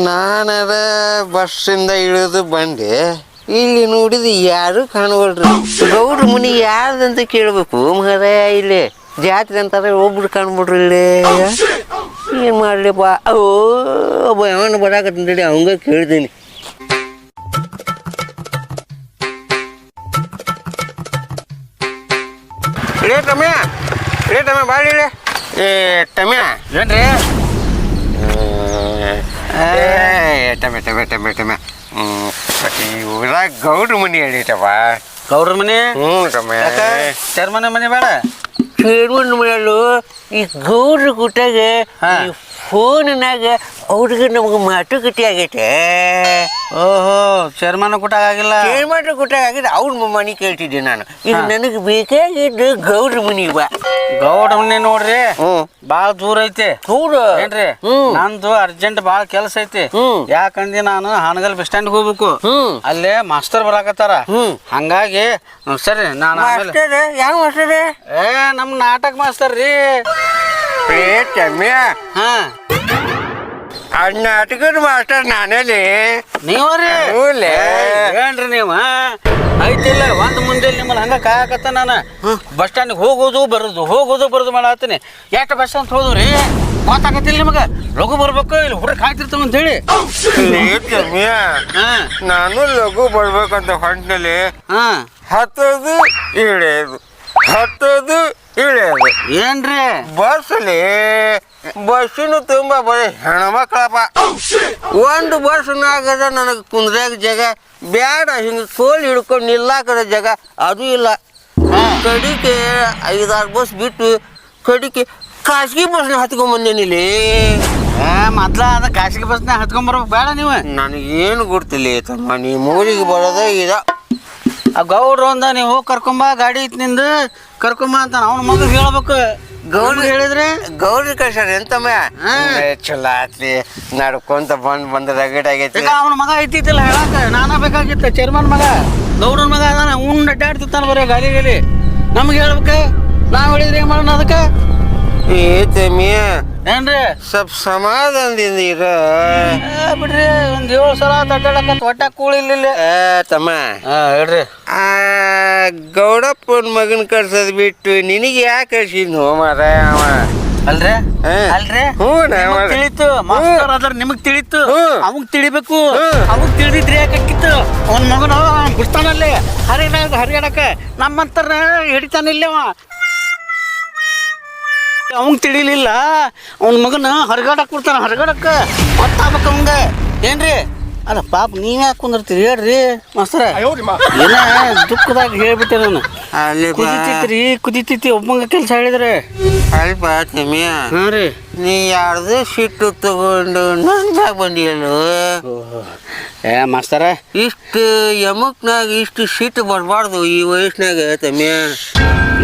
ನಾನದ ಬಸ್ಸಿಂದ ಇಳಿದು ಬಂದೆ. ಇಲ್ಲಿ ನೋಡಿದ ಯಾರು ಕಾಣವಲ್ರಿ. ಗೌಡ್ರ ಮನಿ ಯಾರ್ದಂತ ಕೇಳ್ಬೇಕು ಮರ. ಇಲ್ಲಿ ಜಾತ್ರೆ ಅಂತಾರೆ ಒಬ್ರು ಕಾಣ್ಬಿಡ್ರಿ. ಇಲ್ಲಿ ಏನು ಮಾಡ್ಲಿಪ್ಪ. ಒಬ್ಬ ಯಾವನ ಬರಾಕತ್ತಂತೇಳಿ ಅವಂಗ ಕೇಳ್ತೀನಿ. ಟಮ್ಯ ಬಾಳಿ ಏ ಟಮ್ಯ ಏನ್ರಿ ಟಮ್ಯ ಊರಾಗ ಗೌಡ್ರ ಮನಿ ಹೇಳಿಟವ. ಗೌಡ್ರ ಮನೆ? ಹ್ಞೂ ಟಮ್ಯ. ಚರ್ಮನ ಮನೆ ಬೇಡ? ಚೇರ್ಮನ್ ಮನೆಯಲ್ಲೂ ಈ ಗೌಡ್ರ ಗುಟ್ಟಾಗ ಫೋನ್ನಾಗ ಅವ್ರಿಗೆ ನಮ್ಗೆ ಮಾತುಕತೆ ಆಗೈತೆ. ಓಹೋ, ಚೇರ್ಮನ್ ಕೂಟಾಗ ಆಗಿಲ್ಲ? ಚೇರ್ಮನ್ ಕೂಟಾಗ ಆಗಿದ್ರೆ ಅವ್ರ ಮನೆ ಕೇಳ್ತಿದ್ದೆ ನಾನು. ಈಗ ನನಗೆ ಬೇಕಾಗಿದ್ದು ಗೌಡ್ರ ಮನಿ ಬಾ. ಗೌಡ್ರ ಮನೆ ನೋಡ್ರಿ ಬಾಳ ದೂರ ಐತಿ. ಹೌದು ಏನ್ರಿ? ನಂದು ಅರ್ಜೆಂಟ್ ಬಾಳ ಕೆಲಸ ಐತಿ. ಯಾಕಂದ್ರೆ ನಾನು ಹಾನಗಲ್ ಬಸ್ ಸ್ಟ್ಯಾಂಡ್ ಹೋಗ್ಬೇಕು. ಅಲ್ಲೇ ಮಾಸ್ತರ್ ಬರಾಕತ್ತಾರ. ಹಂಗಾಗಿ ಸರಿ ನಾನು ಯಾವ ಮಾಸ್ಟರ್? ನಮ್ ನಾಟಕ ಮಾಸ್ತರ್ ರೀ. ನಾಟಕದ ಮಾಸ್ಟರ್ ನಾನೇಲಿ. ನೀವ್ರಿ? ಏನ್ರಿ ನೀವು ಐತಿಲ್ಲ ಒಂದ್ ಮುಂದೆ ನಿಮ್ಮಲ್ಲಿ ಹಂಗ ಕಾಯಕತ್ತ. ನಾನು ಬಸ್ ಸ್ಟ್ಯಾಂಡ್ ಹೋಗೋದು ಬರೋದು ಮಾಡತ್ತೀನಿ. ಎಷ್ಟು ಬಸ್ ಅಂತ ಹೋದ್ರಿ ಗೊತ್ತಾಗತ್ತಿಲ್ಲ ನಿಮಗ. ಲಘು ಬರ್ಬೇಕು, ಇಲ್ಲಿ ಹುಡುಗ ಕಾಯ್ತಿರ್ತಾವ ಅಂತ ಹೇಳಿ. ನಾನು ಲಘು ಬರ್ಬೇಕಂತ ಹೊಂಟ್ನಲ್ಲಿ ಹತ್ತೋದು ಇಳಿಯೋದು ಏನ್ರಿ ಬಸ್ಸಲ್ಲಿ. ಬಸ್ಸಿನ ತುಂಬ ಬರೀ ಹೆಣ್ಮಕ್ಳಪ್ಪ. ಒಂದು ಬಸ್ನಾಗದ ನನಗೆ ಕುಂದ್ರಾಗ ಜಾಗ ಬ್ಯಾಡ. ಹಿಂಗೆ ಸೋಲ್ ಹಿಡ್ಕೊಂಡು ನಿಲ್ಲಾಕದ ಜಾಗ ಅದು ಇಲ್ಲ. ಕಡಿಕೆ 5-6 ಬಸ್ ಬಿಟ್ಟು ಕಡಿಕೆ ಖಾಸಗಿ ಬಸ್ನ ಹತ್ಕೊಂಡ್ಬಂದೇನಿಲ್ಲಿ. ಮೊದ್ಲ ಅದ ಖಾಸಗಿ ಬಸ್ನ ಹತ್ಕೊಂಡ್ಬರ್ಬೇಕು ಬೇಡ ನೀವು? ನನಗೇನು ಗೊತ್ತಿಲ್ಲ ತಮ್ಮ. ನೀ ಮೂರಿಗೆ ಬರೋದ ಇದ. ಆ ಗೌಡ್ರು ಅಂದ ನೀವು ಹೋಗಿ ಕರ್ಕೊಂಬ, ಗಾಡಿ ಐತಿ ನಿಂದು ಕರ್ಕೊಂಬ ಅಂತ ಅವ್ನ ಮಗ ಹೇಳ್ಬೇಕು. ಗೌಡ್ರು ಹೇಳಿದ್ರೆ ಗೌಡ್ರ ಕಳ್ಸಾರ ಎಂತಮ್ಮ. ಚಲೋ ಆತ್ಲಿ ನಡ್ಕೊಂತ ಬಂದ ರಗಡ್ ಆಗೈತಿ. ಅವನ ಮಗ ಐತಿಲ್ಲ ಹೇಳಾಕ ನಾನ ಬೇಕಾಗಿತ್ತ. ಚೇರ್ಮನ್ ಮಗ ಗೌಡ್ರನ್ ಮಗ ಅದಾನ. ಅವ್ನ ಅಡ್ಡಾಡ್ತಿರ್ತಾನ ಬರೀ ಗಾಲಿಯಲ್ಲಿ. ನಮ್ಗೆ ಹೇಳ್ಬೇಕ, ನಾವ್ ಹೇಳಿದ್ರೆ ಏನ್ ಮಾಡೋಣ ಅದಕ್ಕೆ? ಏನ್ರಿ ಸ್ವಲ್ಪ ಸಮಾಧಾನದಿಂದ ಇರ ಬಿಡ್ರಿ. ಒಂದ್ 7 ಸಲ ಅಡ್ಡಾಡಕತ್ ಹೊಟ್ಟ ಕೂಳಿಲ್ಲ ತಮ್ಮ. ಹೇಳ್ರಿ. ಗೌಡಪ್ಪನ ಮಗನ್ ಕಳ್ಸೋದ್ ಬಿಟ್ಟು ನಿನಗೆ ಯಾಕೆ ಕಳ್ಸಿದ್ನು ಮಾರ? ಅವ ಅಲ್ರಿ ತಿಳಿತು ಮಾಸ್ತರ್ ಅದ್ರ ನಿಮಗ್ ತಿಳಿತು. ಅವಂಗ್ ತಿಳಿಬೇಕು. ಅವಂಗ್ ತಿಳಿದಿದ್ರಿ ಯಾಕಿತ್ತು? ಅವನ್ ಮಗನ ಬಿಡ್ತಾನಲ್ಲಿ ಹರಿಯಾಡಕ. ನಮ್ಮಂತರ ಹಿಡಿತಾನಿಲ್ಲವ. ಅವಂಗ್ ತಿಳಿಲಿಲ್ಲ. ಅವನ ಮಗನ ಹರಿಗಾಡಕ್ ಬಿಡ್ತಾನ. ಹರಿಗಾಡಕ್ಕ ಗೊತ್ತಾಗ್ಬೇಕ ಅವಂಗ. ಏನ್ರಿ? ಅಲ್ಲ ಪಾಪ ನೀವ್ ಯಾಕೆ ಕುಂದಿರ್ತೀರಿ ಹೇಳ್ರಿ ಮಾಸ್ತರ? ಏನ ದುಃಖದಾಗ ಹೇಳ್ಬಿಟ್ಟೆ ನಾನು. ಕುದಿತೈತಿ ಒಬ್ಬಂಗ ಕೆಲಸ ಹೇಳಿದ್ರೆ ಅಲ್ಪ ತಮ್ಯ. ಹಾ ರೀ. ನೀ ಯಾರ್ದು ಸಿಟ್ಟು ತಗೊಂಡು ನನ್ಯಾಗ ಬಂದಿಯಲ್ಲೋ? ಮಾಸ್ತರ ಇಷ್ಟು ಯಮಕ್ನಾಗ ಇಷ್ಟು ಸಿಟ್ಟು ಬರಬಾರ್ದು ಈ ವಯಸ್ಸಿನಾಗ ತಮ್ಯ.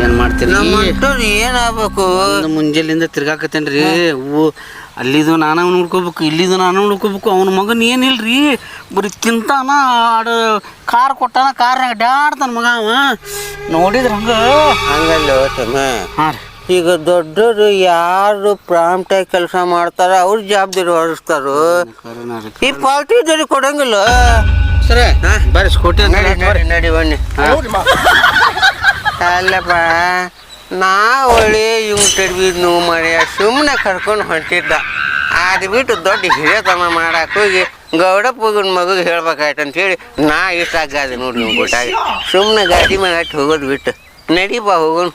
ಏನ್ ಮಾಡ್ತೀರಿ? ನಮ್ಮಂಟೋರು ಏನಾಗಬೇಕು? ಮುಂಜಾನಿಂದ ತಿರ್ಗಾಕತ್ತೇನ್ರಿ. ಅಲ್ಲಿದು ನಾನು ನೋಡ್ಕೋಬೇಕು, ಇಲ್ಲಿದು ನಾನು ನೋಡ್ಕೋಬೇಕು. ಅವನ ಮಗನ ಏನಿಲ್ರಿ ಬರೀ ತಿಂತಾನ. ಕಾರ್ ಕೊಟ್ಟಾನ, ಕಾರ್ನಾಗ ಅಡ್ಡಾಡ್ತಾನ ಮಗ. ಅವ ನೋಡಿದ್ರ ಹಂಗಲ್ಲೋ ತಮ್ಮ. ಹಾಂ ರೀ. ಈಗ ದೊಡ್ಡವರು ಯಾರು ಪ್ರಾಂಪ್ಟಾಗಿ ಕೆಲಸ ಮಾಡ್ತಾರ ಅವ್ರ ಜವಾಬ್ದಾರಿ ಹೊರಿಸ್ತಾರೋ. ಈ ಪಾರ್ಟಿದವ್ರಿಗೆ ಕೊಡಂಗಿಲ್ಲ. ಸರಿ ಬರ್ರಿ ಸ್ಕೂಟಿ ನಡಿ ಬನ್ನಿ. ಅಲ್ಲಪ್ಪ ನಾ ಒಳ್ಳೆ ಇವ್ ತಡ್ಬಿದ್ನು ಮರೆಯ ಸುಮ್ಮನೆ ಕರ್ಕೊಂಡು ಹೊಂಟಿದ್ದ. ಅದು ಬಿಟ್ಟು ದೊಡ್ಡ ಹಿರಿಯತನ ಮಾಡಕ್ಕೆ ಹೋಗಿ ಗೌಡಪ್ಪಗನ ಮಗಗೆ ಹೇಳ್ಬೇಕಾಯ್ತು ಹೇಳಿ ನಾ ಇಷ್ಟ ಆಗಾದೆ ನೋಡಿ ನೀವು ಗೊತ್ತಾಗಿ ಸುಮ್ಮನೆ ಗಾಡಿ ಮೇಲೆ ಹಟ್ಟಿ ಹೋಗೋದು ಬಿಟ್ಟು ನಡಿಬಾ ಹೋಗೋಣ.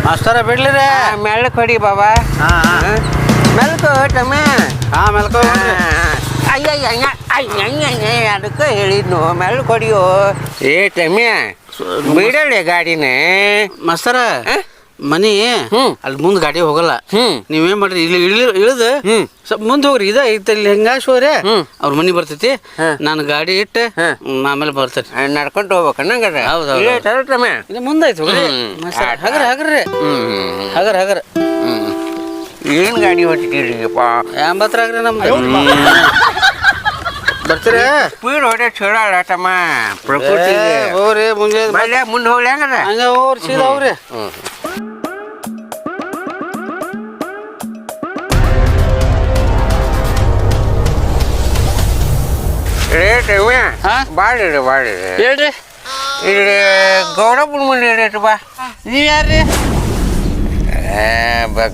ಮಾಸ್ತರ ಬಿಡ್ಲಿರ ಮೆಳಕ್ ಹೊಡಿ ಬಾಬಾ. ಮೆಲ್ಕೋ ಟಮ್ಮ. ಮೆಲ್ಕೋ. ಅದಕ್ಕೆ ಹೇಳಿದ್ನು ಮೆಳಕ್ ಹೊಡಿಯೋ. ಟಮ್ಯ ಬಿಡಳೆ ಗಾಡಿನ. ಮಾಸ್ತರ ಮನಿ ಅಲ್ಲಿ ಮುಂದೆ ಗಾಡಿ ಹೋಗಲ್ಲ. ನೀವೇನ್ ಮಾಡ್ರಿ ಇಲ್ಲಿ ಇಳಿದು ಸ್ವಲ್ಪ ಮುಂದೆ ಹೋಗ್ರಿ. ಇದ ಇಲ್ಲಿ ಹೆಂಗಾಸೋರೆ ಅವ್ರ ಮನಿ ಬರ್ತೈತಿ. ನಾನು ಗಾಡಿ ಇಟ್ಟು ಆಮೇಲೆ ಬರ್ತೈತಿ. ನಡ್ಕೊಂಡು ಹೋಗ್ಬೇಕನ್ನಂಗಾರ. ಹೌದು ಮುಂದೆ ಐತಿ ಹೋಗ್ರಿ. ಹಗರ್ರಿ ಹಗರ್ ಏನ್ ಗಾಡಿ ಹೊಟ್ಟಿದ್ದೀರಿಪ್ಪ? 80 ಆಗ್ರಿ ನಮ್ದು. ಬರ್ತೀರ? ಸ್ಪೀಡ್ ಹೊಡೆ ಚಲೋ ತಮ್ಮ. ಪ್ರಕೃತಿ ಹೋಗ್ರಿ ಮುಂಜಾನೆ ಮುಂದೆ ಹೋಗ್ಲಿ ಹಂಗಾರ. ಹಂಗ ಹೋಗ್ರಿ ಸೀದಾ ಹೋಗ್ರಿ. ರೇಟ್ ಹಾ? ಬಾಳ್ರಿ ಹೇಳ್ರಿ ಇಲ್ಲಿ ಗೌಡಪ್ಪನ ಮನೆ ರೇಟ್ ಬಾ ನೀವ್ ಯಾರ್ರಿ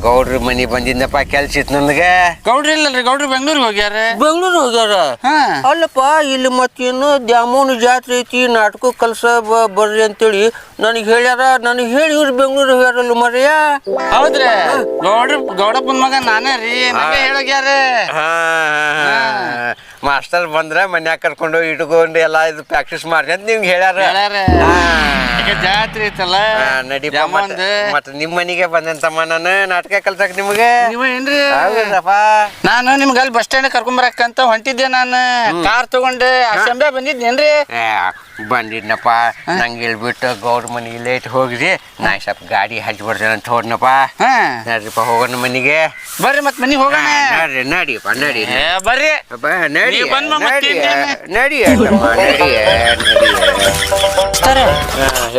ಗೌಡ್ರ ಮನೆ ಬಂದಿದ್ದಪ್ಪ ಕೆಲ್ಸ ಇತ್ತು ನನಗೆ ಗೌಡ್ರಿ ಇಲ್ಲಲ್ರಿ ಗೌಡ್ರು ಬೆಂಗ್ಳೂರಿಗೆ ಹೋಗ್ಯಾರ ಬೆಂಗಳೂರು ಹೋಗ್ಯಾರ ಹಾ ಅಲ್ಲಪ್ಪ ಇಲ್ಲಿ ಮತ್ತೇನು ದ್ಯಾಮೋನ ಜಾತ್ರೆ ಐತಿ ನಾಟಕ ಕಲ್ಸ ಬರ್ರಿ ಅಂತೇಳಿ ನನಗೆ ಹೇಳ್ಯಾರ ನನಗೆ ಹೇಳಿ ಇವ್ರು ಬೆಂಗಳೂರು ಹೋಗ್ಯಾರಲ್ಲ ಮರ್ಯ ಹೌದ್ರಿ ಗೌಡಪ್ಪನ ಮಗ ನಾನೇ ರೀ ನನಗೆ ಹೇಳೋಗ್ಯಾರ ಮಾಸ್ಟರ್ ಬಂದ್ರೆ ಮನ್ಯಾಗ ಕರ್ಕೊಂಡು ಇಟ್ಕೊಂಡು ಎಲ್ಲ ಇದು ಪ್ರಾಕ್ಟೀಸ್ ಮಾಡ್ರಿ ಅಂತ ನಿಮ್ಗೆ ಹೇಳ್ಯಾರ ಈಗ ಜಾತ್ರೆ ಐತಲ್ಲ ನಡಿ ಮತ್ತೆ ನಿಮ್ಮ ಮನೆಗೆ ಬಂದಂತಮ್ಮ ನಾನು ನಾಟಕ ಕಲ್ಸಕ್ ನಿಮಗೆ ನೀವ ಏನ್ರಿ ಹೌದಪ್ಪ ನಾನು ನಿಮ್ಗೆ ಅಲ್ಲಿ ಬಸ್ ಸ್ಟ್ಯಾಂಡ್ ಕರ್ಕೊಂಬರಕ್ಕಂತ ಹೊಂಟಿದ್ದೆ ನಾನು ಕಾರ್ ತಗೊಂಡೆ ಅಸಂಬೆ ಬಂದಿದ್ನೇನ್ರಿ ಬಂದಿದ್ನಪ್ಪ ನಂಗೆ ಹೇಳ್ಬಿಟ್ಟು ಗೌಡ್ರ ಮನೆಗೆ ಲೇಟ್ ಹೋಗ್ರಿ ನಾ ಸ್ವಲ್ಪ ಗಾಡಿ ಹಚ್ಚಿ ಬರ್ತೇನೆ ಅಂತ ಹೋದ್ನಪ್ಪ ನಡ್ರಿಪ್ಪ ಹೋಗೋಣ ಮನೆಗೆ ಬರ್ರಿ ಮತ್ ಮನಿಗೆ ಹೋಗೋಣ ನಡ್ರಿ ನಡಿಯಪ್ಪ ನಡಿ ಬರ್ರಿ ನಡಿ ನೀವ್ ಬಂದ್ ಮತ್ತೆ ನಡಿ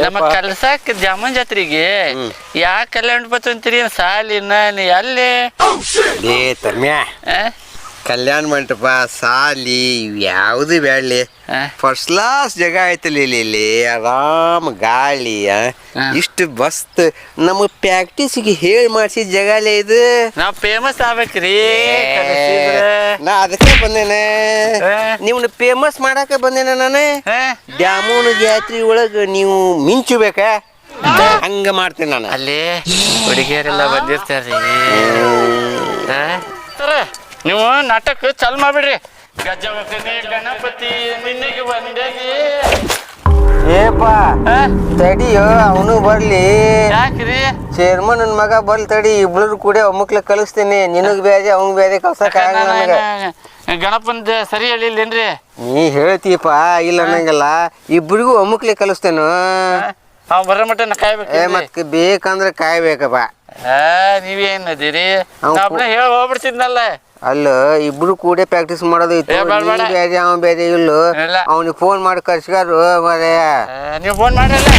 ನಮ್ಮ ಕಲ್ಸಾಕ್ ಜಾಮೂನ್ ಜಾತ್ರೆಗೆ ಯಾ ಕಲ್ಯಾಣ ಬತ್ತಂತೀರಿ ಸಾಲಿನ ಅಲ್ಲಿ ತಮ್ಯಾ ಕಲ್ಯಾಣ ಮಂಟಪ ಸಾಲಿ ಯಾವುದು ಬೇಡಲಿ ಫಸ್ಟ್ ಕ್ಲಾಸ್ ಜಾಗ ಐತಲ್ಲ ಇಲ್ಲಿ ಆರಾಮ್ ಗಾಳಿ ಇಷ್ಟು ಮಸ್ತ್ ನಮ್ಮ ಪ್ರಾಕ್ಟೀಸ್ಗೆ ಹೇಳಿ ಮಾಡಿಸಿದ ಜಾಗಲೇ ಇದು ನಾವ್ ಫೇಮಸ್ ಆಗ್ಬೇಕ್ರಿ ನಾ ಅದಕ್ಕೆ ಬಂದೇನೆ ನಿಮ್ನ ಫೇಮಸ್ ಮಾಡಕ್ಕೆ ಬಂದೇನೆ ನಾನು ದ್ಯಾಮೋನ ಜಾತ್ರೆ ಒಳಗೆ ನೀವು ಮಿಂಚಬೇಕಾ ಹಂಗ ಮಾಡ್ತೇನೆ ನಾನು ಅಲ್ಲಿ ಹುಡುಗಿಯರೆಲ್ಲ ಬಂದಿರ್ತಾರ್ರಿ ನೀವು ನಾಟಕ ಚಾಲು ಮಾಡ್ಬಿಡ್ರಿ ಗಜವಕನೆ ಗಣಪತಿ ನಿನ್ನೆಗೆ ಬಂದೇಗಿ ಏಪ ತಡಿಯೋ ಅವನು ಬರ್ಲಿ ಯಾಕ್ರಿ ಚೇರ್ಮನ್ ನನ್ ಮಗ ಬರ್ಲಿ ತಡಿ ಇಬ್ರು ಕೂಡ ಒಮ್ಮಕ್ಲೆ ಕಲಿಸ್ತೀನಿ ನಿನಗ್ ಬೇರೆ ಅವ್ನ್ ಬೇರೆ ಕಲ್ಸಕ್ ಆಗಲ್ಲ ನನಗ ಗಣಪಂದ ಸರಿ ಹೇಳಿಲ್ಲೇನ್ರಿ ನೀ ಹೇಳ್ತೀಪ ಇಲ್ಲ ಅನ್ನಂಗಿಲ್ಲ ಇಬ್ರಿಗೂ ಒಮ್ಮಕ್ಲೆ ಕಲಿಸ್ತೇನು ಅವ್ ಬರೋ ಮಟ್ಟ ನಾ ಕಾಯ್ಬೇಕು ಮತ್ ಬೇಕಂದ್ರೆ ಕಾಯ್ಬೇಕಪ್ಪ ನೀವೇನ್ ಅದೀರಿ ಹೇಳಿ ಹೋಗ್ಬಿಡ್ತಿದ್ನಲ್ಲ ಅಲ್ಲ ಇಬ್ರು ಕೂಡ ಪ್ರಾಕ್ಟೀಸ್ ಮಾಡೋದು ಇತ್ತು ಬೇರೆ ಅವ ಬೇರೆ ಇಲ್ಲು ಅವನಿಗೆ ಫೋನ್ ಮಾಡಿ ಕರ್ಸ್ಗಾರು ಮರೇ ನೀವು ಫೋನ್ ಮಾಡ್ರಲ್ಲ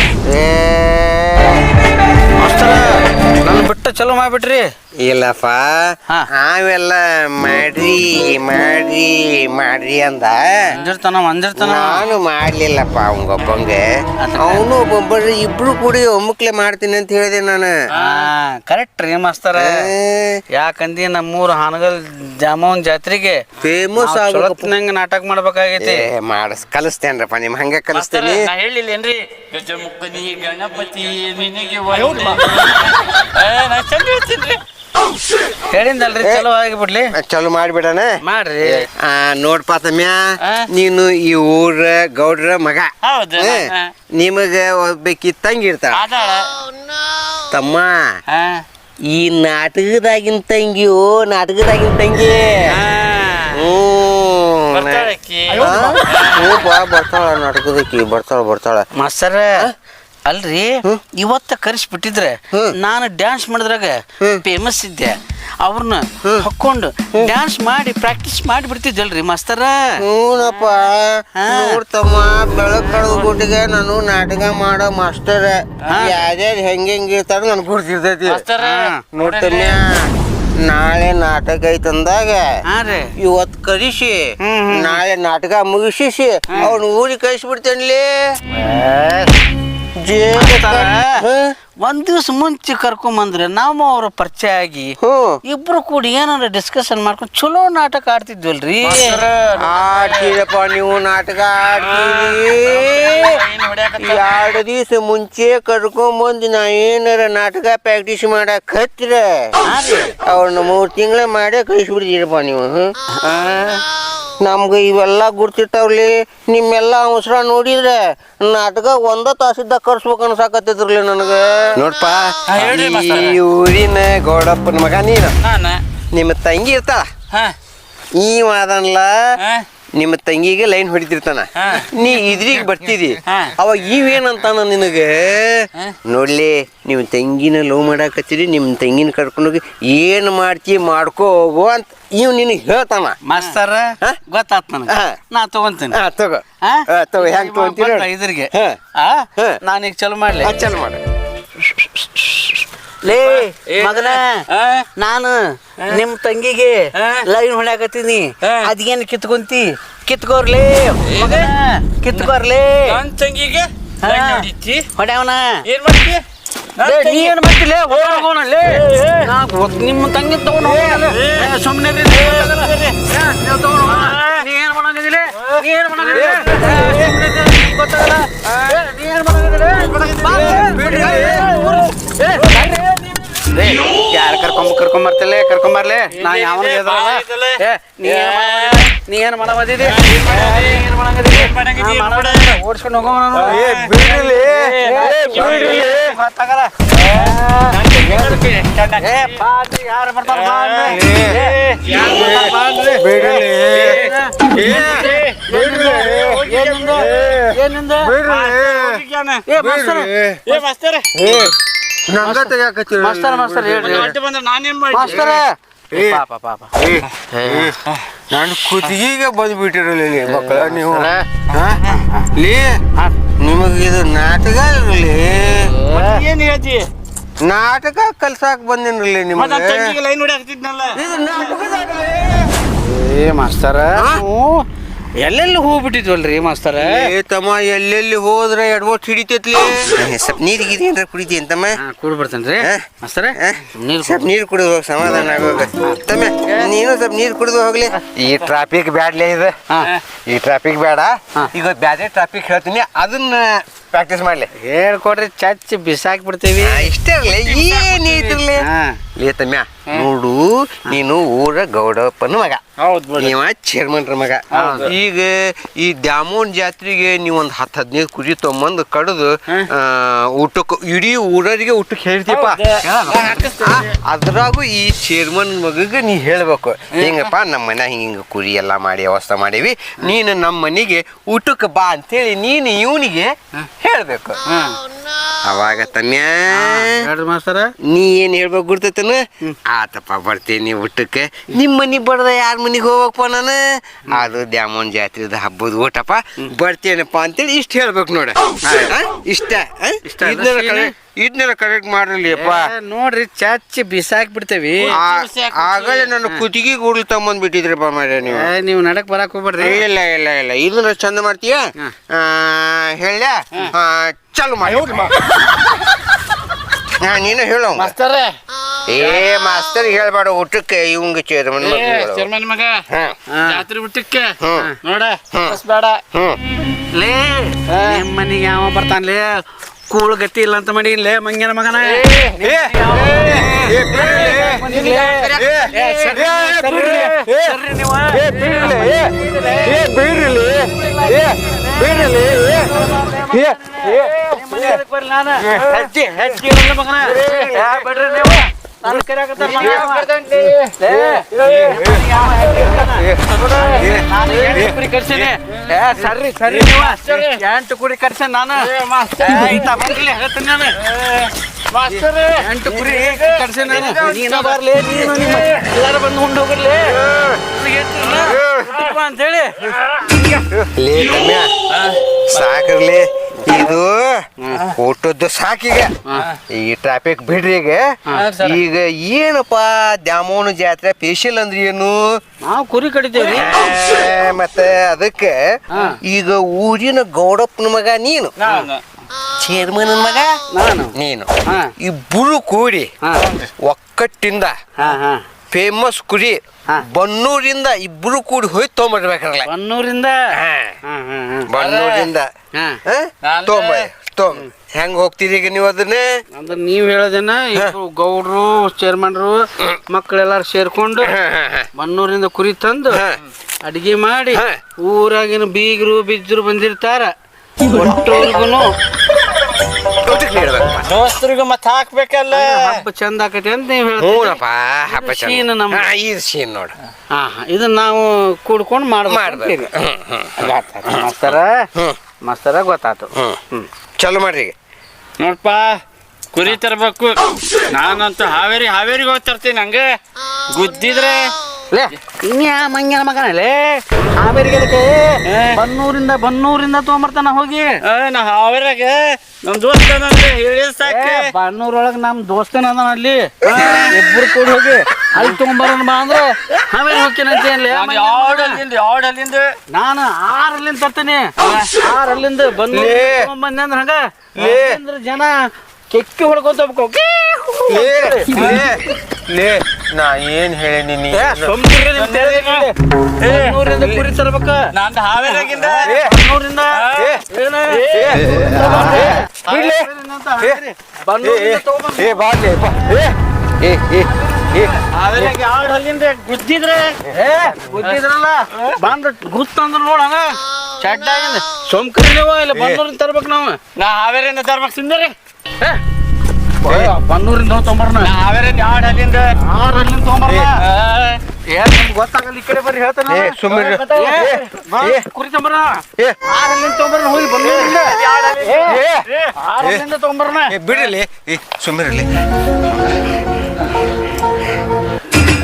ನನ್ನ ಬಿಟ್ಟು ಚಲೋ ಮಾಡ್ಬಿಟ್ರಿ ಇಲ್ಲಪ್ಪ ಅವೆಲ್ಲ ಮಾಡ್ರಿ ಮಾಡ್ರಿ ಮಾಡ್ರಿ ಅಂದ ನಾನು ಮಾಡ್ಲಿಲ್ಲಪ್ಪ ಅವಂಗೊಬ್ಬಂಗೆ ಅವನು ಒಬ್ಬೊಬ್ಬರು ಇಬ್ರು ಕೂಡ ಒಮ್ಮಕ್ಲೆ ಮಾಡ್ತೀನಿ ಅಂತ ಹೇಳಿದೆ ನಾನು ಕರೆಕ್ಟ್ ರೀ ಮಾಸ್ತರ ಯಾಕಂದಿ ನಮ್ಮೂರು ಹಾನಗಲ್ ಜಾಮೂನ್ ಜಾತ್ರೆಗೆ ಫೇಮಸ್ ನಂಗೆ ನಾಟಕ ಮಾಡ್ಬೇಕಾಗೈತಿ ಕಲಿಸ್ತೇನ್ರಪ್ಪ ನಿಮ್ ಹಂಗೆ ಕಲಿಸ್ತೀನಿ ಹೇಳಿಲ್ಲೇನ್ರಿ ಗಜಮುಖನಿ ಗಣಪತಿ ನಿನಗೆ ಹೇಳಿಂದಲ್ರಿ ಚಲೋ ಆಗಿಬಿಡ್ಲಿ ಚಲೋ ಮಾಡ್ಬಿಡಣ ಮಾಡ್ರಿ ನೋಡ್ಪಾ ತಮ್ಯಾ ನೀನು ಈ ಊರ ಗೌಡ್ರ ಮಗ ಹೌದು ನಿಮಗ ಒಬ್ಬಕಿ ತಂಗಿ ಇರ್ತಾಳ ತಮ್ಮ ಈ ನಾಟಕದಾಗಿನ ತಂಗಿಯೋ ನಾಟಕದಾಗಿನ ತಂಗಿ ಬರ್ತಾಳ ನಾಟಕದಕ್ಕಿ ಬರ್ತಾಳ ಮಾಸ್ತರ ಅಲ್ರಿ ಇವತ್ತ ಕರ್ಸ್ಬಿಟ್ಟಿದ್ರೆ ನಾನು ಡ್ಯಾನ್ಸ್ ಮಾಡಿದ್ರಾಗ ಫೇಮಸ್ ಇದ್ದೆ ಅವ್ರನ್ನ ಹಾಕೊಂಡು ಡ್ಯಾನ್ಸ್ ಮಾಡಿ ಪ್ರಾಕ್ಟೀಸ್ ಮಾಡಿ ಬಿಡ್ತಿದ್ದಲ್ರಿ ಮಾಸ್ತರ ಹೂನಪ್ಪ ನೋಡ್ತಮ್ಮ ಬೆಳಕ್ ಕಳೆದ ಗುಟ್ಟಿಗೆ ನಾನು ನಾಟಕ ಮಾಡೋ ಮಾಸ್ಟರ್ ಯಾರ್ಯಾರು ಹೆಂಗೆ ಇರ್ತಾರ ನನ್ಗೆ ಗುರ್ತಿರ್ತೈತಿ ನೋಡ್ತಮ್ಮ ನಾಳೆ ನಾಟಕ ಐತಂದಾಗ ಇವತ್ ಕರಿಸಿ ನಾಳೆ ನಾಟಕ ಮುಗಿಸಿ ಅವ್ನ ಊರಿಗೆ ಕಳಿಸ್ಬಿಡ್ತೇನ್ಲಿ ಒಂದ್ ದಿವ್ಸ ಮುಂಚೆ ಕರ್ಕೊಂಬಂದ್ರೆ ನಾವು ಅವ್ರ ಪರಿಚಯ ಆಗಿ ಇಬ್ರು ಕೂಡ ಏನಾರ ಡಿಸ್ಕಷನ್ ಮಾಡ್ಕೊಂಡು ಚಲೋ ನಾಟಕ ಆಡ್ತಿದ್ವಲ್ರಿ ಆಡ್ತೀರಪ್ಪ ನೀವು ನಾಟಕ ಆಡ್ತೀರಿ 2 ದಿವಸ ಮುಂಚೆ ಕರ್ಕೊಂಬಂದು ನಾ ಏನಾರ ನಾಟಕ ಪ್ರಾಕ್ಟೀಸ್ ಮಾಡಕ್ ಹತ್ತಿರ ಅವ್ರನ್ನ 3 ತಿಂಗಳ ಮಾಡೇ ಕಳಿಸ್ಬಿಡ್ತೀರಪ್ಪ ನೀವು ನಮ್ಗೆ ಇವೆಲ್ಲ ಗುರ್ತಿರ್ತಾವ್ಲಿ ನಿಮ್ಮೆಲ್ಲ ಅವಸರ ನೋಡಿದ್ರೆ ನಾಟಕ 1 ತಾಸಿದ್ದ ಕರ್ಸ್ಬೇಕು ಅನ್ಸಾಕತ್ತಿದ್ರಲಿ ನನಗೆ ನೋಡ್ಪ ಈ ಊರಿನ ಗೌಡಪ್ಪನ ಮಗ ನೀನು ನಿಮ್ಮ ತಂಗಿ ಇರ್ತಾಳ ಈ ಮಾದನ್ಲ ನಿಮ್ಮ ತಂಗಿಗೆ ಲೈನ್ ಹೊಡಿತಿರ್ತಾನ ನೀ ಇದ್ರಿಗೆ ಬರ್ತಿದಿ ಅವಾಗ ಇವೇನಂತಾನ ನಿನಗೆ ನೋಡ್ಲಿ ನೀವು ತಂಗಿನ ಲವ್ ಮಾಡಾಕತ್ತೀರಿ ನಿಮ್ಮ ತಂಗಿನ ಕರ್ಕೊಂಡೋಗಿ ಏನು ಮಾಡ್ತಿ ಮಾಡ್ಕೋ ಹೋಗು ಅಂತ ಇವ್ ನಿನಗೆ ಹೇಳ್ತಾನ ಮಾಸ್ತರ ಗೊತ್ತಾತ್ ನನಗೆ ನಾ ತಗೊಂತೀನಿ ತಗೋ ಹೆಂಗ್ ತಗೊಂತೀರ ಇದ್ರಿಗೆ ನಾನೀಗ ಚಲೋ ಮಾಡ್ಲಿ ಚಲೋ ಮಾಡ ಲೇ ಮಗನ ನಾನು ನಿಮ್ ತಂಗಿಗೆ ಲೈನ್ ಹೊಡ್ಯಾಕತ್ತೀನಿ ಅದೇನು ಕಿತ್ಕೋರ್ಲಿ ಕಿತ್ಕೋರ್ಲಿ ನನ್ ತಂಗಿಗೆ ಹೊಡಿತಿ ಹೊಡ್ಯಾವನ ಏನ್ ಮಾಡ್ತಿ ನೀ ಏನ್ ಮಾಡ್ತಿಲ್ಲ ಹೋಗೋಣಲ್ಲೇ ನಿಮ್ಮ ತಂಗಿ ತಗೊಂಡು ಸುಮ್ಮನೆ ನೀ ಏನ್ ಮಾಡಂಗಿದಿಲ್ಲ ನೀ ಏನ್ ಮಾಡಂಗಿದಿಲ್ಲ ಗೊತ್ತಾಗಲ್ಲ ನೀ ಏನ್ ಮಾಡಂಗಿದಿಲ್ಲ ಯಾರು ಕರ್ಕೊಂಬರ್ತಿಲ್ಲ ಕರ್ಕೊಂಬರ್ಲಿ ನಾ ಯಾವ ನೀ ಏನ್ ಮಾಡಬಂದಿದಿ ಓಡಿಸ್ಕೊಂಡು ಹೋಗೋಣ ಗೊತ್ತಾಗಲ್ಲ ಯಾರು ಬರ್ತಾರ ಏನಿಂದ ನಂಗ ತೆಗ್ಯಾಕತ್ತೀರಿ ಮಾಸ್ತರ ಮಾಸ್ತರ ಹೇಳ್ರಿ ನಾನೇನ್ ಮಾಡಿ ಮಾಸ್ತರ ಪಾಪ ಪಾಪ ನಾನು ಕುತ್ತಿಗೆಗೆ ಬಂದ್ಬಿಟ್ಟಿರಲಿ ಮಕ್ಕಳ ನೀವು ಲೇ ನಿಮಗೆ ಇದು ನಾಟಕ ಇರಲಿ ಏನ್ ಹೇಳ್ತಿ ನಾಟಕ ಕಲ್ಸಾಕ್ ಬಂದಿನ್ರಲಿ ನಿಮಗೆ ತಂಗಿಗೆ ಲೈನ್ ಹೊಡಿ ಹಾಕ್ತಿದ್ನಲ್ಲ ಇದು ನಾಟಕದಾಗಲಿ ಏ ಮಾಸ್ತರ ಎಲ್ಲೆಲ್ಲಿ ಹೋಗ್ಬಿಟ್ಟಿದ್ವಲ್ರಿ ಮಾಸ್ತರ ಏ ತಮ್ಮ ಎಲ್ಲೆಲ್ಲಿ ಹೋದ್ರೆ ಎಡ್ವಟ್ ಹಿಡಿತೈತ್ಲಿ ಸ್ವಲ್ಪ ನೀರು ಗಿರಿ ಏನ್ರ ಕುಡಿತಿ ಅಂತಮ್ಮ ಕುಡ್ ಬರ್ತೇನ್ರಿ ಮಾಸ್ತರ ನೀರು ಸ್ವಲ್ಪ ನೀರು ಕುಡಿದು ಹೋಗಿ ಸಮಾಧಾನ ಆಗೋಗ ತಮ್ಮ ನೀನು ಸ್ವಲ್ಪ ನೀರು ಕುಡಿದು ಹೋಗ್ಲಿ ಈ ಟ್ರಾಫಿಕ್ ಬ್ಯಾಡ್ಲೇ ಇದು ಈ ಟ್ರಾಫಿಕ್ ಬೇಡ ಈಗ ಬ್ಯಾರೆ ಟ್ರಾಫಿಕ್ ಹೇಳ್ತೀನಿ ಅದನ್ನ ಪ್ರಾಕ್ಟೀಸ್ ಮಾಡ್ಲಿ ಹೇಳ್ಕೊಡ್ರಿ ಚಚ್ಚಿ ಬಿಸಾಕಿ ಬಿಡ್ತೀವಿ ಇಷ್ಟೇ ಇರ್ಲಿ ಏನೈತಿರ್ಲಿ ಲೇ ತಮ್ಯ ನೋಡು ನೀನು ಊರ ಗೌಡಪ್ಪನ ಮಗ ನೀವ ಚೇರ್ಮನ್ರ ಮಗ ಈಗ ಈ ದ್ಯಾಮೋನ್ ಜಾತ್ರೆಗೆ ನೀವು ಒಂದು 10-15 ಕುರಿ ತೊಗೊಂಬಂದು ಕಡ್ದು ಊಟಕ್ಕೆ ಇಡೀ ಊರರಿಗೆ ಊಟಕ್ಕೆ ಹೇಳ್ತೀಪ ಅದ್ರಾಗು ಈ ಚೇರ್ಮನ್ ಮಗಗೆ ನೀ ಹೇಳ್ಬೇಕು ಹಿಂಗಪ್ಪ ನಮ್ಮ ಮನೆ ಹಿಂಗ ಕುರಿ ಎಲ್ಲ ಮಾಡಿ ವ್ಯವಸ್ಥೆ ಮಾಡೀವಿ ನೀನು ನಮ್ಮ ಮನೆಗೆ ಊಟಕ್ಕೆ ಬಾ ಅಂತೇಳಿ ನೀನು ಇವನಿಗೆ ಹೇಳ್ಬೇಕು ಅವಾಗ ತಮ್ಯ ಹೇಳ್ರಿ ಮಾಸ್ತರ ನೀ ಏನ್ ಹೇಳ್ಬೇಕು ಗುರ್ತೈತನ ಆತಪ್ಪ ಬರ್ತೀನಿ ಊಟಕ್ಕೆ ನಿಮ್ಮ ಮನೆ ಬಡ್ದ ಯಾರ ಮನೆಗೆ ಹೋಗ್ಬೇಕಪ್ಪ ನಾನು ಅದು ದ್ಯಾಮೋನ್ ಜಾತ್ರೆದ ಹಬ್ಬದ ಊಟಪ್ಪ ಬರ್ತೇನಪ್ಪ ಅಂತೇಳಿ ಇಷ್ಟ ಹೇಳ್ಬೇಕು ನೋಡ ಇಷ್ಟ ಇದನ್ನೆಲ್ಲ ಕರೆಕ್ಟ್ ಮಾಡ್ರಲಿಯಪ್ಪ ನೋಡ್ರಿ ಚಚ್ಚಿ ಬಿಸಾಕಿ ಬಿಡ್ತೇವಿ ಆಗಲೇ ನನ್ನ ಕುತ್ತಿಗೆ ಗೂಡ್ಲು ತಗೊಂಡ್ ಬಿಟ್ಟಿದ್ರಪ್ಪ ಮಾರ್ರೆ ನೀವು ನೀವು ನಡಕ್ ಬರಾಕ್ ಹೋಗ್ಬೇಡ್ರಿ ಇಲ್ಲ ಇಲ್ಲ ಇಲ್ಲ ಇದನ್ನ ಚಂದ ಮಾಡ್ತೀಯ ಹೇಳ ಚಲು ಮಾಡಿ ನೀನು ಹೇಳೋ ಮಾಸ್ತರ ಏ ಮಾಸ್ತರ್ ಹೇಳ್ಬೇಡ ಊಟಕ್ಕೆ ಇವಂಗ ಚೇರ್ಮನ್ ಮಗ ಜಾತ್ರೆ ಊಟಕ್ಕೆ ನೋಡ ಬೇಡ ಲೇ ನಿಮ್ಮ ಮನಿಗೆ ಯಾವ ಬರ್ತಾನ್ಲೇ ಕೂಳು ಗತಿ ಇಲ್ಲ ಅಂತ ಮಾಡಿ ಲೇ ಮಂಗ್ಯನ ಮಗನ ಸರ್ರಿ ಸರ್ರಿ ನೀವು 8 ಕುರಿ ಕರ್ಸ ನಾನು 8 ಕುರಿ ಕರ್ಸ ನಾನು ನೀನ ಬರ್ಲಿ ನೀನು ಎಲ್ಲಾರು ಬಂದು ಉಂಡು ಹೋಗಿರ್ಲಿ ಅಂತೇಳಿ ಸಾಕ್ರಲಿ ಇದು ಊಟದ್ದು ಸಾಕೀಗ ಈ ಟ್ರಾಫಿಕ್ ಬಿಡ್ರಿ ಈಗ ಏನಪ್ಪ ದ್ಯಾಮೋನ ಜಾತ್ರೆ ಸ್ಪೆಷಲ್ ಅಂದ್ರೆ ಏನು ನಾವು ಕುರಿ ಕಡಿತೇವ್ರಿ ಮತ್ತೆ ಅದಕ್ಕೆ ಈಗ ಊರಿನ ಗೌಡಪ್ಪನ ಮಗ ನೀನು ಚೇರ್ಮನ್ ಮಗ ನಾನು ನೀನು ಇಬ್ಬರು ಕೂಡಿ ಒಕ್ಕಟ್ಟಿಂದ ಫೇಮಸ್ ಕುರಿ ಬನ್ನೂರಿಂದ ಇಬ್ರು ಕೂಡಿ ಹೋಗಿ ತೊಗೊಂಬರ್ಬೇಕಲ್ಲ ಬನ್ನೂರಿಂದ ಬನ್ನೂರಿಂದ ಹೆಂಗ್ ಹೋಗ್ತೀರಿ ಈಗ ನೀವು ಅದನ್ನೇ ಅಂದ್ರೆ ನೀವ್ ಹೇಳೋದೇನ ಇಬ್ರು ಗೌಡ್ರು ಚೇರ್ಮನ್ರು ಮಕ್ಕಳೆಲ್ಲಾರು ಸೇರ್ಕೊಂಡು ಬನ್ನೂರಿಂದ ಕುರಿ ತಂದು ಅಡಿಗೆ ಮಾಡಿ ಊರಾಗಿನ ಬೀಗರು ಬಿಜ್ಜರು ಬಂದಿರ್ತಾರ ಒಟ್ಟೋರ್ಗುನು ದೋಸ್ತರಿಗೂ ಮತ್ತೆ ಹಾಕ್ಬೇಕಲ್ಲ ಹಬ್ಬ ಚಂದ ಆಕತಿ ಅಂತ ನೀವ್ ಹ್ಞೂನಪ್ಪ ಹಬ್ಬ ಸೀನ್ ನಮ್ಮ ಇದು ಸೀನ್ ನೋಡು ಇದನ್ನ ನಾವು ಕೂಡ್ಕೊಂಡು ಮಾಡ್ಬೇಕು ಮಾಸ್ತರ ಗೊತ್ತಾತು ಚಲೋ ಮಾಡ್ರಿ ಈಗ ನೋಡಪ್ಪ ಕುರಿ ತರ್ಬೇಕು ನಾನಂತೂ ಹಾವೇರಿಗೆ ಹೋಗಿ ತರ್ತೀನಿ ಹಂಗೆ ಗುದ್ದಿದ್ರೆ ಲೇ ಇನ್ಯಾ ಮಂಗ್ಯನ ಮಗನಲ್ಲೇ ಹಾವೇರಿಗೆ ಬನ್ನೂರಿಂದ ತೊಗೊಂಬರ್ತಾನ ಹೋಗಿ ನಾ ಹಾವೇರಾಗ ನಮ್ ದೋಸ್ತ ಹೇಳಿ ಸಾಕೆ ಬನ್ನೂರೊಳಗೆ ನಮ್ಮ ದೋಸ್ತನ ಅದಾನ ಅಲ್ಲಿ ಇಬ್ರು ಕೂಡಿ ಹೋಗಿ ಅಲ್ಲಿ ತೊಗೊಂಬರೋಣ ಬಾ ಅಂದ್ರೆ ಹಾವೇರಿ ಹೋಗ್ತೇನಂತ ಯಾವ್ದಲ್ಲಿಂದ ನಾನು 6 ತರ್ತೀನಿ 6 ಬಂದು ಬಂದೆ ಅಂದ್ರೆ ಹಂಗ ಅಂದ್ರೆ ಜನ ಕೆಕ್ಕಿ ಹೊಡ್ಕೊಂತ ನಾ ಏನ್ ಹೇಳಿ ಬನ್ನೂರಿಂದ ಕುರಿ ತರ್ಬೇಕ ನಂದು ಹಾವೇರಾಗಿಂದ ಬನ್ನೂರಿಂದ ಹಾವೇರಾಗ ಯಾವ್ದಲ್ಲಿಂದ ಗುದ್ದಿದ್ರೆ ಗೊತ್ತಿದ್ರಲ್ಲ ಬಂದ್ ಗುತ್ತಂದ್ರ ನೋಡಂಗ ಚಡ್ಡಾಗಿಂದ ಸೋಮ್ಕರಿಲೇವ ಇಲ್ಲ ಬನ್ನೂರಿಂದ ತರ್ಬೇಕು ನಾವು ನಾ ಹಾವೇರಿಂದ ತರ್ಬೇಕು ಸುಂದರಿ ಬನ್ನೂರಿಂದ ತೊಂಬರ್ನ ನಾ ಹಾವೇರಿಂದ ಯಾವ್ದಲ್ಲಿಂದ 6 ತೊಂಬರ್ನ ಏನ್ ನಿಮ್ಗೆ ಗೊತ್ತಾಗಲ್ಲ ಈ ಕಡೆ ಬರ್ರಿ ಹೇಳ್ತಾನೆ ಕುರಿ ತೊಂಬರ 6 ತೊಂಬರ್ನ ಹೋಗಿ ಬನ್ನೂರಿಂದ 6 ತೊಂಬರ್ನ ಬಿಡ್ರಲಿ ಸುಮ್ಮಿರಲಿ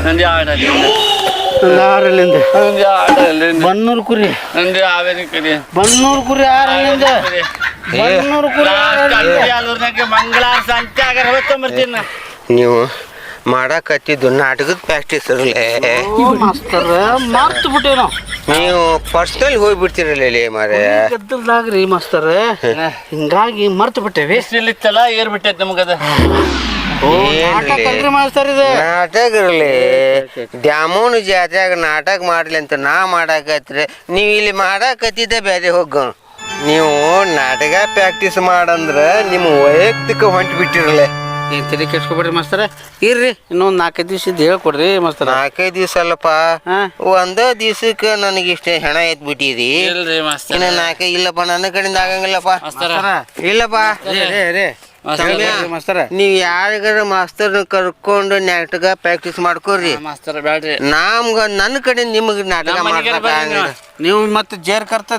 ನಂದು ಯಾವ್ದಲ್ಲಿಂದ 6 ಬನ್ನೂರು ಕುರಿ ನಂದು ಹಾವೇರಿ ಕಡೆ ಬನ್ನೂರು ಕುರಿ 6 ಬನ್ನೂರು ಕುರಿ ಮಂಗಳಾರ ಸಂತ್ಯಾಗ ಬರ್ತೀನಿ ನೀವು ಮಾಡಕತ್ತಿದ್ದು ನಾಟಕದ ಪ್ರಾಕ್ಟೀಸ್ ಇರಲೇ ಮಾಸ್ತರ್ ಮರ್ತು ಬಿಟ್ಟೇವ್ ನಾವು ನೀವು ಪರ್ಸನಲ್ ಹೋಗ್ಬಿಡ್ತಿರಲ್ಲ ಮಾರೇ ಗದ್ದಲ್ದಾಗ್ರಿ ಮಾಸ್ತರ್ ಹಿಂಗಾಗಿ ಮರ್ತು ಬಿಟ್ಟೇವಿ ಬಿಸಿಲಿತ್ತಲ್ಲ ಏರ್ ಬಿಟ್ಟೈತೆ ನಮಗದ ನಾಟಕ ಮಾಸ್ತರ್ ಇದೆ ನಾಟಕ ಇರಲಿ ದ್ಯಾಮೋನ ಜಾತ್ರೆಯಾಗ ನಾಟಕ ಮಾಡ್ಲಿ ಅಂತ ನಾ ಮಾಡಾಕತ್ರಿ ನೀವು ಇಲ್ಲಿ ಮಾಡಾಕತ್ತಿದ್ದೆ ಬೇರೆ ಹೋಗ ನೀವು ನಾಟಕ ಪ್ರಾಕ್ಟೀಸ್ ಮಾಡಂದ್ರ ನಿಮ್ಮ ವೈಯಕ್ತಿಕ ಹೊಂಟು ಬಿಟ್ಟಿರಲ್ಲ ಏನ್ ತಲೆ ಕೆಡ್ಸ್ಕೊಬೇಡ್ರಿ ಮಾಸ್ತರ ಇರ್ರಿ ಇನ್ನೊಂದ್ 4-5 ದಿವಸ ಇದ್ದು ಹೇಳ್ಕೊಡ್ರಿ ಮಾಸ್ತರ 4-5 ದಿವಸ ಅಲ್ಲಪ್ಪ ಒಂದ ದಿವ್ಸಕ್ಕೆ ನನಗೆ ಇಷ್ಟೇ ಹೆಣ ಎತ್ ಬಿಟ್ಟಿರಿ ಇಲ್ರಿ ಮಾಸ್ತರ್ ಇನ್ನ 4 ಇಲ್ಲಪ್ಪ ನನ್ನ ಕಡೆಯಿಂದ ಆಗಂಗಿಲ್ಲಪ್ಪ ಇಲ್ಲಪ್ಪ ಮಾಸ್ತರ ನೀವ್ ಯಾರಿಗಾರ ಮಾಸ್ತರ್ನ ಕರ್ಕೊಂಡು ನಾಟಕ ಪ್ರಾಕ್ಟೀಸ್ ಮಾಡ್ಕೋರಿ ಮಾಸ್ತರ್ ಬ್ಯಾಡ್ರಿ ನಮ್ಗ ನನ್ನ ಕಡೆ ನಿಮಗ್ ನಾಟಕ ಮಾಡ್ಕೊಳ ನೀವು ಮತ್ತೆ ಜೇರ್ ಕರ್ತ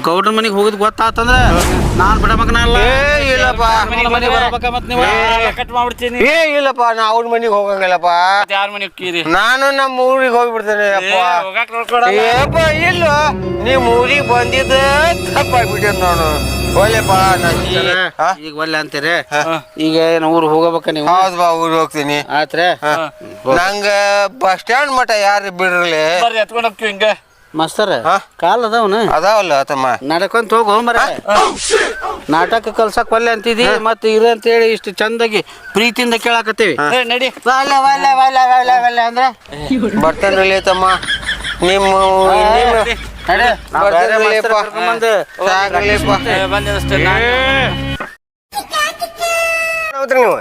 ಗೌಡ್ರ ಮನೆಗೆ ಹೋಗಿದ್ ಗೊತ್ತಾತಂದ್ರ ನಾನ್ ಬಿಡ ಮಗನಲ್ಲ ಇಲ್ಲಪ್ಪ ಮನೆಗೆ ಬರ್ಬೇಕ ಮತ್ ನೀವು ಕಟ್ ಮಾಡ್ಬಿಡ್ತೀನಿ ಇಲ್ಲಪ್ಪ ನಾ ಅವ್ರ ಮನೆಗೆ ಹೋಗಂಗಿಲ್ಲಪ್ಪ ಯಾರ ಮನೆ ಹೋಗ್ತೀರಿ ನಾನು ನಮ್ಮ ಊರಿಗೆ ಹೋಗ್ಬಿಡ್ತೇನೆ ಅಪ್ಪ ಹೋಗಾಕ್ ನೋಡ್ಕೊಡ ಏಪ್ಪ ಇಲ್ಲ ನಿಮ್ ಊರಿಗೆ ಬಂದಿದ್ದ ತಪ್ಪಾಗ್ಬಿಟ್ಟೆ ನಾನು ಒಳ್ಳೆಪ್ಪ ಈಗ ಒಳ್ಳೆ ಅಂತೀರಿ ಈಗ ಏನ್ ಊರ್ ಹೋಗಬೇಕ ನೀವು ಹೌದ್ ಬಾ ಊರಿಗೆ ಹೋಗ್ತೀನಿ ಆತ್ರೆ ನಂಗ ಬಸ್ ಸ್ಟ್ಯಾಂಡ್ ಮಠ ಯಾರು ಬಿಡ್ರಲಿ ಬರ್ರಿ ಎತ್ಕೊಂಡ್ ಹೋಗ್ತೀವಿ ಹಿಂಗ ಮಾಸ್ತರ ಕಾಲ್ ಅದಾವನ ಅದಾವಲ್ಲ ತಮ್ಮ ನಡ್ಕೊಂತ ಹೋಗೋ ಮರ ನಾಟಕ ಕಲ್ಸಕ್ ಒಲ್ಲೆ ಅಂತಿದಿ ಮತ್ತೆ ಇರ ಅಂತ ಹೇಳಿ ಇಷ್ಟು ಚಂದಾಗಿ ಪ್ರೀತಿಯಿಂದ ಕೇಳಾಕತ್ತೀವಿ ನಡಿ ಅಂದ್ರೆ ಬರ್ತೇನ್ರಲಿ ತಮ್ಮ ನಿಮ್ಮ ನೀವು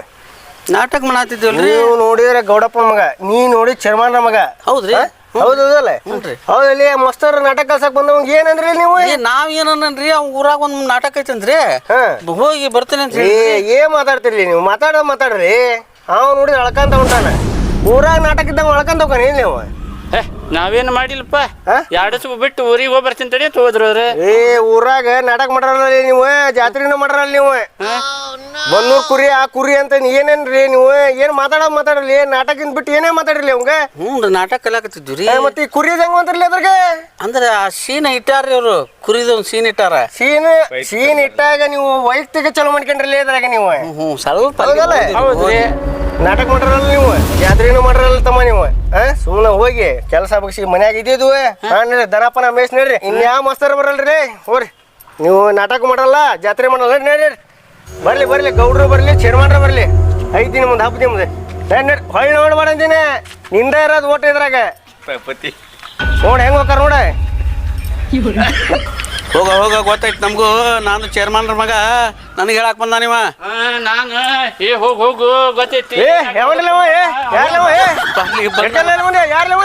ನಾಟಕ ಮಾಡತ್ತಿದ್ವಲ್ರಿ ನೀವು ನೋಡಿದ್ರೆ ಗೌಡಪ್ಪನ ಮಗ ನೀ ನೋಡಿ ಚರ್ಮಾನ್ರ ಮಗ ಹೌದ್ರಿ ಹೌದಲ್ಲ ಹೌದಲ್ಲಿ ಮಸ್ತರ್ ನಾಟಕ ಕಲ್ಸಕ್ ಬಂದವಂಗ ಏನಂದ್ರಿ ನೀವು ನಾವ್ ಏನನ್ರಿ ಅವ್ನ ಊರಾಗ ಒಂದ್ ನಾಟಕ ಐತಂದ್ರಿ ಹೋಗಿ ಬರ್ತೇನೆ ಅಂತ ಏನ್ ಮಾತಾಡ್ತಿರ್ಲಿ ನೀವು ಮಾತಾಡ್ರಿ ಅವ್ ನೋಡಿದ್ರೆ ಅಳ್ಕಂತ ಉಂಟಾನ ಊರಾಗ ನಾಟಕ ಇದ್ದಂಗ ಅಳ್ಕಂತ ಹೋಗ್ತಾನೆ ಏನ್ ನೀವು ನಾವೇನು ಮಾಡಿಲ್ಲಪ್ಪ 2 ದಿವಸ ಬಿಟ್ಟು ಊರಿಗೆ ಹೋಗಿ ಬರ್ತೀನಿ ತಡಿ ಅಂತ ಹೋದ್ರು ಅವ್ರೆ ಊರಾಗ ನಾಟಕ ಮಾಡ್ರಲ್ಲ ನೀವು ಜಾತ್ರೆನೂ ಮಾಡ್ರಲ್ಲ ನೀವು ಬನ್ನೂರ್ ಕುರಿ ಆ ಕುರಿ ಅಂತ ಏನೇನ್ರಿ ನೀವು ಏನ್ ಮಾತಾಡಲಿ ನಾಟಕಿಂದ ಬಿಟ್ಟು ಏನೇ ಮಾತಾಡಿರ್ಲಿ ಅವಂಗ ಹ್ಞೂ ನಾಟಕ ಕಲಾಕತ್ತಿದ್ವಿ ಮತ್ತೆ ಈ ಕುರಿ ಹೆಂಗ್ ಅಂತಾರಲಿ ಅದ್ರಾಗ ಅಂದ್ರೆ ಆ ಸೀನ್ ಇಟ್ಟಾರ್ರಿ ಅವ್ರು ಕುರಿದ ಒಂದ್ ಸೀನ್ ಇಟ್ಟಾರ ಸೀನ್ ಇಟ್ಟಾಗ ನೀವು ವೈಯಕ್ತಿಕ ಚಲೋ ಮಾಡ್ಕೊಂಡ್ರಲ್ಲ ಅದ್ರಾಗ ನೀವು ಸ್ವಲ್ಪ ಹೌದ್ರಿ ನಾಟಕ ಮಾಡ್ರಲ್ಲ ನೀವು ಜಾತ್ರೆನೂ ಮಾಡ್ರಲ್ಲ ತಮ್ಮ ನೀವು ಸುಮ್ಮನೆ ಹೋಗಿ ಕೆಲಸ ಬಗ್ಸಿ ಮನ್ಯಾಗ ಇದ್ದಿದ್ವು ನೋಡ್ರಿ ದನಪನ ಮೇಸ್ ನೋಡ್ರಿ ಇನ್ಯಾವ ಮಸ್ತರ್ ಬರಲ್ರಿ ಹೋರಿ ನೀವು ನಾಟಕ ಮಾಡಲ್ಲ ಜಾತ್ರೆ ಮಾಡಲ್ಲ ನೋಡ್ರಿ ಬರ್ಲಿ ಗೌಡ್ರು ಬರ್ಲಿ ಚೇರ್ಮನ್ರ ಬರ್ಲಿ ಐತಿ ನಿಮ್ದು ಹಬ್ಬ ನಿಮ್ದು ನೋಡಿ ಹೊಳ್ಳಿ ನೋಡ್ಬಾರಂತೀನಿ ನಿಂದ ಇರೋದು ಓಟ ಇದ್ರಾಗ ನೋಡ್ ಹೆಂಗ್ ಹೋಗಾರ ನೋಡ ಹೋಗ ಗೊತ್ತಾಯ್ತು ನಮಗೂ ನಾನು ಚೇರ್ಮನ್ರ ಮಗ ನನಗೆ ಹೇಳಕ್ ಬಂದ ನೀವ ನಾನು ಹೋಗು ಗೊತ್ತೈತಿ ಯಾರ್ಲವ